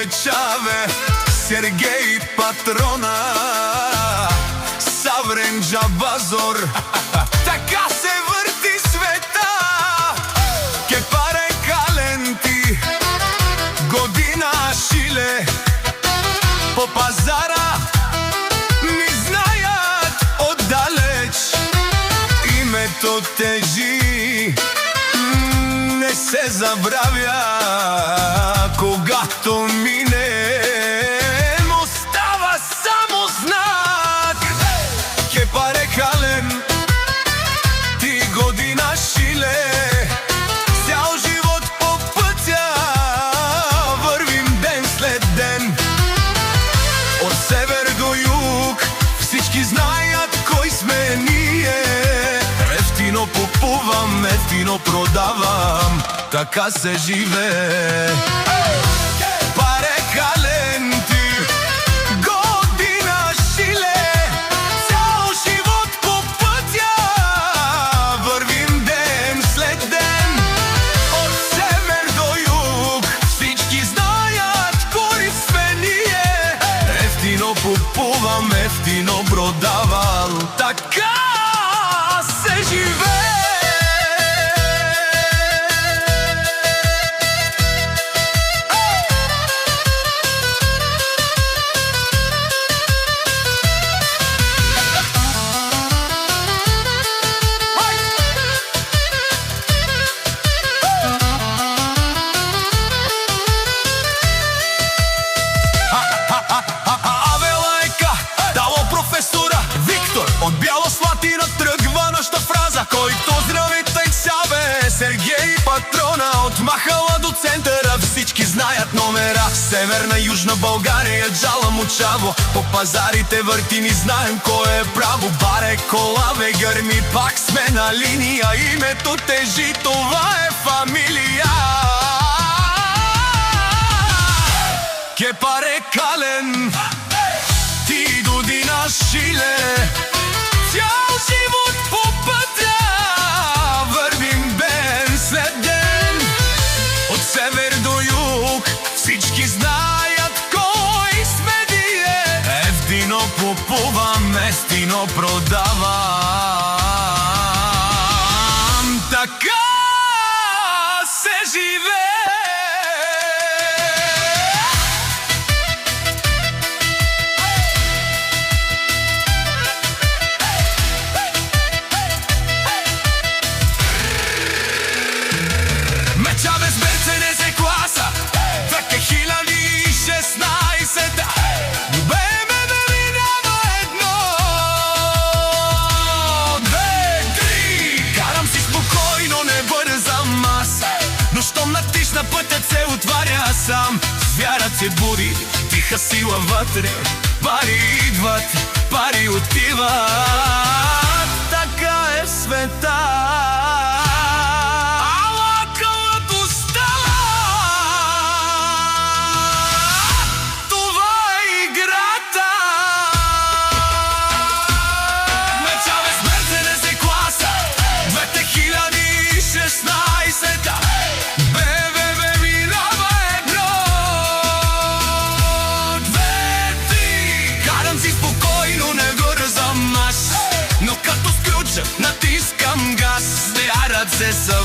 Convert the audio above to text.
обечаве Сергеј Патрона, Саврен Джабазор. Така се врти света, ке паре каленти, година шиле по пазара ни знаят оддалеч. Името тежи, не се забравя, когато минем остава само знак. Ке паре кален, ти година шиле, цял живот по пътя вървим ден след ден. От север до юг всички знаят кой сме ние. Ефтино купувам, ефтино продавам, така се живее. Паре каленти, година шиле, цял живот по пътя вървим ден след ден. От север до юг всички знаят кой сме ние. Ефтино купувам, ефтино продавам, така се живее. От Бяла Слатина тръгва нашата фраза, който здрави тъй сабе Сергеј Патрона. От Махала до центъра всички знаят номера. Северна, Южна България, Джала, Мучаво, по пазарите върти ни знаем кой е право. Баре, колаве, гърми, пак сме на линия. Името тежи, това е фамилия. Ке паре кален, ти година шиле, цял живот по пътя вървим ден след ден. От север до юг всички знаят кой сме ние. Ефтино купувам, ефтино продавам, така се живее. Чавес, Мерцедес е класа 2016. БМВ минава 1, 2, 3. Карам си спокойно, не бързам аз, но щом натисна пътят се отваря сам. Вярат се буди, тиха сила вътре. Пари идват, пари отиват, така е в света. Натискам газ, вярат се са